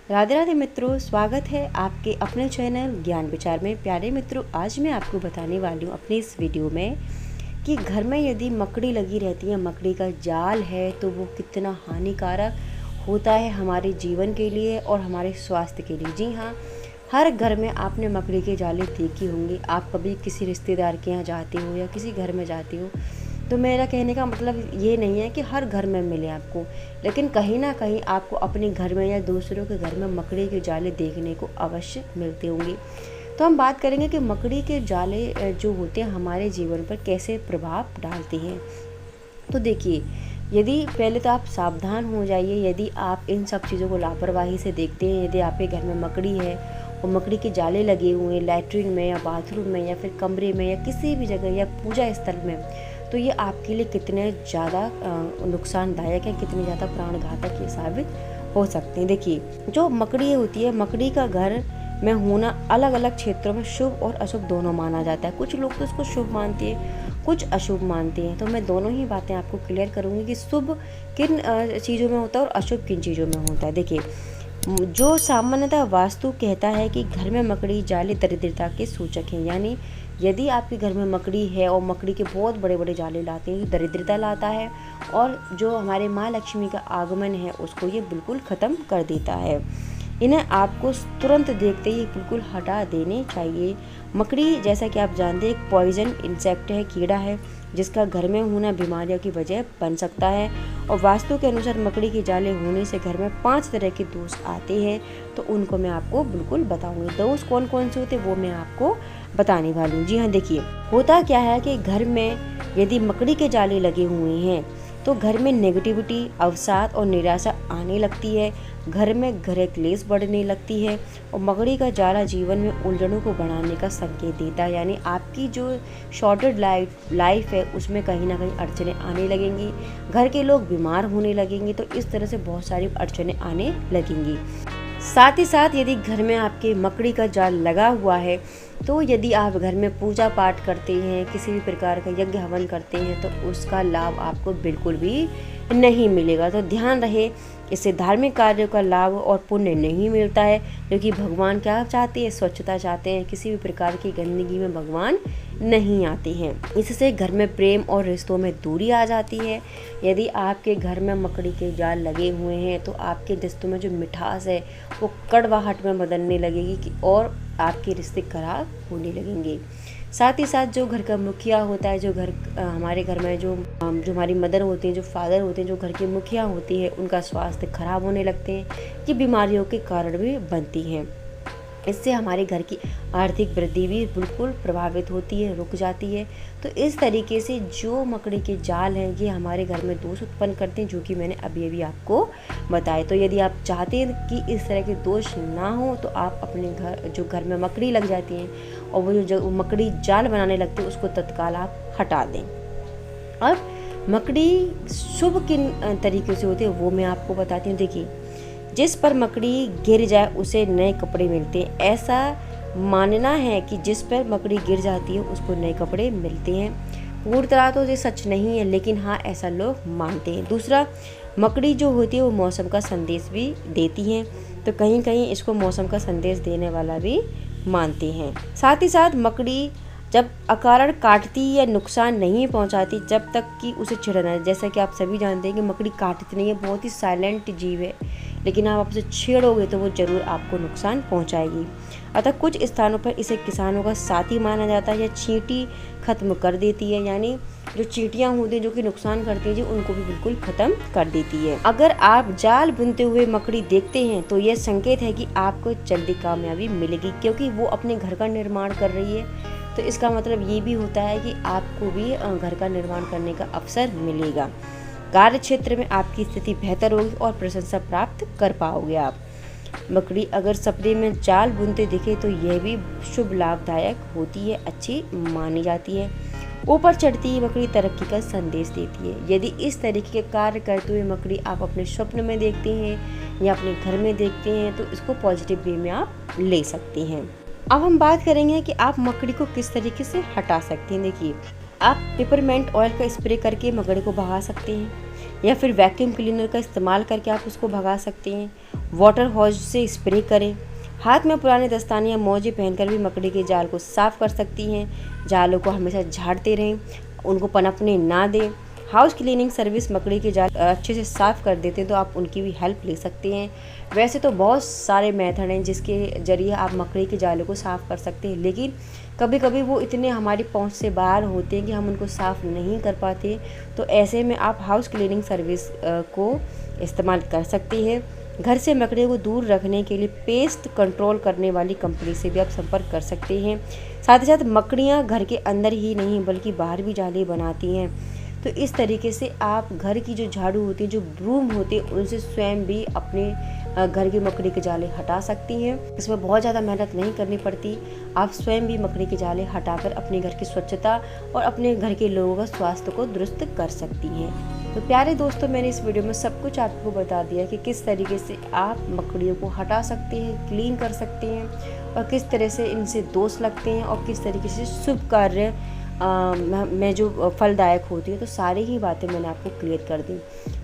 राधे राधे मित्रों, स्वागत है आपके अपने चैनल ज्ञान विचार में। प्यारे मित्रों, आज मैं आपको बताने वाली हूँ अपने इस वीडियो में कि घर में यदि मकड़ी लगी रहती है, मकड़ी का जाल है, तो वो कितना हानिकारक होता है हमारे जीवन के लिए और हमारे स्वास्थ्य के लिए। जी हाँ, हर घर में आपने मकड़ी के जाले देखे होंगे। आप कभी किसी रिश्तेदार के यहाँ जाते हो या किसी घर में जाते हो, तो मेरा कहने का मतलब ये नहीं है कि हर घर में मिले आपको, लेकिन कहीं ना कहीं आपको अपने घर में या दूसरों के घर में मकड़ी के जाले देखने को अवश्य मिलते होंगे। तो हम बात करेंगे कि मकड़ी के जाले जो होते हैं हमारे जीवन पर कैसे प्रभाव डालते हैं। तो देखिए, यदि पहले तो आप सावधान हो जाइए। यदि आप इन सब चीज़ों को लापरवाही से देखते हैं, यदि आपके घर में मकड़ी है और मकड़ी के जाले लगे हुए हैं लैट्रिन में या बाथरूम में या फिर कमरे में या किसी भी जगह या पूजा स्थल में, तो ये आपके लिए कितने ज़्यादा नुकसानदायक है, कितने ज़्यादा प्राणघातक ये साबित हो सकते हैं। देखिए, जो मकड़ी होती है, मकड़ी का घर में होना अलग अलग क्षेत्रों में शुभ और अशुभ दोनों माना जाता है। कुछ लोग तो इसको शुभ मानते हैं, कुछ अशुभ मानते हैं। तो मैं दोनों ही बातें आपको क्लियर करूँगी कि शुभ किन चीज़ों में होता है और अशुभ किन चीज़ों में होता है। देखिए, जो सामान्यतः वास्तु कहता है कि घर में मकड़ी जाले दरिद्रता के सूचक हैं। यानी यदि आपके घर में मकड़ी है और मकड़ी के बहुत बड़े बड़े जाले लाते हैं, तो दरिद्रता लाता है और जो हमारे माँ लक्ष्मी का आगमन है उसको ये बिल्कुल ख़त्म कर देता है। इन्हें आपको तुरंत देखते ही बिल्कुल हटा देने चाहिए। मकड़ी, जैसा कि आप जानते हैं, एक पॉइजन इंसेक्ट है, कीड़ा है, जिसका घर में होना बीमारियों की वजह बन सकता है। और वास्तु के अनुसार मकड़ी के जाले होने से घर में 5 तरह के दोष आते हैं। तो उनको मैं आपको बिल्कुल बताऊंगी। दोष कौन कौन से होते हैं वो मैं आपको बताने वाली हूँ। जी हाँ, देखिए, होता क्या है कि घर में यदि मकड़ी के जाले लगे हुए हैं तो घर में नेगेटिविटी, अवसाद और निराशा आने लगती है। घर में गृह क्लेश बढ़ने लगती है और मकड़ी का जाला जीवन में उलझनों को बढ़ाने का संकेत देता है। यानी आपकी जो शॉर्टेड लाइफ है उसमें कहीं ना कहीं अड़चने आने लगेंगी, घर के लोग बीमार होने लगेंगे। तो इस तरह से बहुत सारी अड़चने आने लगेंगी। साथ ही साथ यदि घर में आपके मकड़ी का जाल लगा हुआ है, तो यदि आप घर में पूजा पाठ करते हैं, किसी भी प्रकार का यज्ञ हवन करते हैं, तो उसका लाभ आपको बिल्कुल भी नहीं मिलेगा। तो ध्यान रहे, इससे धार्मिक कार्यों का लाभ और पुण्य नहीं मिलता है, क्योंकि भगवान क्या चाहते हैं? स्वच्छता चाहते हैं। किसी भी प्रकार की गंदगी में भगवान नहीं आते हैं। इससे घर में प्रेम और रिश्तों में दूरी आ जाती है। यदि आपके घर में मकड़ी के जाल लगे हुए हैं तो आपके रिश्तों में जो मिठास है वो कड़वाहट में बदलने लगेगी और आपके रिश्ते खराब होने लगेंगे। साथ ही साथ जो घर का मुखिया होता है, जो हमारे घर में जो हमारी मदर होती हैं, जो फादर होते हैं, जो घर के मुखिया होती है, उनका स्वास्थ्य खराब होने लगते हैं। ये बीमारियों के कारण भी बनती हैं। इससे हमारे घर की आर्थिक वृद्धि भी बिल्कुल प्रभावित होती है, रुक जाती है। तो इस तरीके से जो मकड़ी के जाल हैं ये हमारे घर में दोष उत्पन्न करते हैं, जो कि मैंने अभी आपको बताए। तो यदि आप चाहते हैं कि इस तरह के दोष ना हो, तो आप अपने घर में मकड़ी लग जाती हैं और वो जो मकड़ी जाल बनाने लगते हैं उसको तत्काल आप हटा दें। अब मकड़ी शुभ किन तरीके से होते हैं वो मैं आपको बताती हूँ। देखिए, जिस पर मकड़ी गिर जाए उसे नए कपड़े मिलते हैं। ऐसा मानना है कि जिस पर मकड़ी गिर जाती है उसको नए कपड़े मिलते हैं। पूरी तरह तो ये सच नहीं है, लेकिन हाँ, ऐसा लोग मानते हैं। दूसरा, मकड़ी जो होती है वो मौसम का संदेश भी देती हैं, तो कहीं कहीं इसको मौसम का संदेश देने वाला भी मानते हैं। साथ ही साथ मकड़ी जब अकारण काटती या नुकसान नहीं पहुंचाती जब तक कि उसे छेड़ा न। जैसा कि आप सभी जानते हैं कि मकड़ी काटती नहीं है, बहुत ही साइलेंट जीव है, लेकिन आप उसे छेड़ोगे तो वो जरूर आपको नुकसान पहुंचाएगी। अतः कुछ स्थानों पर इसे किसानों का साथी माना जाता है या चींटी खत्म कर देती है। यानी जो चींटियां होती हैं जो कि नुकसान करती हैं जी, उनको भी बिल्कुल खत्म कर देती है। अगर आप जाल बुनते हुए मकड़ी देखते हैं तो यह संकेत है कि आपको जल्दी कामयाबी मिलेगी, क्योंकि वो अपने घर का निर्माण कर रही है। तो इसका मतलब ये भी होता है कि आपको भी घर का निर्माण करने का अवसर मिलेगा। कार्य क्षेत्र में आपकी स्थिति बेहतर होगी और प्रशंसा प्राप्त कर पाओगे आप। मकड़ी अगर सपने में जाल बुनते दिखे तो यह भी शुभ लाभदायक होती है, अच्छी मानी जाती है। ऊपर चढ़ती मकड़ी तरक्की का संदेश देती है। यदि इस तरीके के कार्य करते हुए मकड़ी आप अपने स्वप्न में देखते हैं या अपने घर में देखते हैं, तो इसको पॉजिटिव वे में आप ले सकते हैं। अब हम बात करेंगे कि आप मकड़ी को किस तरीके से हटा सकते हैं। देखिए, आप पेपरमेंट ऑयल का स्प्रे करके मकड़ी को भगा सकते हैं, या फिर वैक्यूम क्लीनर का इस्तेमाल करके आप उसको भगा सकते हैं। वाटर हॉज से स्प्रे करें। हाथ में पुराने दस्ताने या मोजे पहनकर भी मकड़ी के जाल को साफ़ कर सकती हैं। जालों को हमेशा झाड़ते रहें, उनको पनपने ना दें। हाउस क्लीनिंग सर्विस मकड़ी के जाल अच्छे से साफ़ कर देते हैं, तो आप उनकी भी हेल्प ले सकते हैं। वैसे तो बहुत सारे मेथड हैं जिसके ज़रिए आप मकड़ी के जालों को साफ़ कर सकते हैं, लेकिन कभी कभी वो इतने हमारी पहुंच से बाहर होते हैं कि हम उनको साफ़ नहीं कर पाते। तो ऐसे में आप हाउस क्लीनिंग सर्विस को इस्तेमाल कर सकती है। घर से मकड़ी को दूर रखने के लिए पेस्ट कंट्रोल करने वाली कंपनी से भी आप संपर्क कर सकते हैं। साथ ही साथ मकड़ियाँ घर के अंदर ही नहीं बल्कि बाहर भी जाले बनाती हैं। तो इस तरीके से आप घर की जो झाड़ू होती है, जो ब्रूम होती है, उनसे स्वयं भी अपने घर की मकड़ी के जाले हटा सकती हैं। इसमें बहुत ज़्यादा मेहनत नहीं करनी पड़ती। आप स्वयं भी मकड़ी के जाले हटाकर अपने घर की स्वच्छता और अपने घर के लोगों का स्वास्थ्य को दुरुस्त कर सकती हैं। तो प्यारे दोस्तों, मैंने इस वीडियो में सब कुछ आपको बता दिया कि किस तरीके से आप मकड़ियों को हटा सकते हैं, क्लीन कर सकते हैं, और किस तरह से इनसे दोष लगते हैं और किस तरीके से शुभ कार्य में जो फलदायक होती है। तो सारी ही बातें मैंने आपको क्लियर कर दी।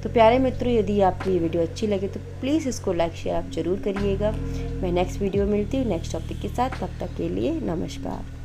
तो प्यारे मित्रों, यदि आपको ये वीडियो अच्छी लगे तो प्लीज़ इसको लाइक शेयर आप ज़रूर करिएगा। मैं नेक्स्ट वीडियो मिलती हूँ नेक्स्ट टॉपिक के साथ। तब तक के लिए नमस्कार।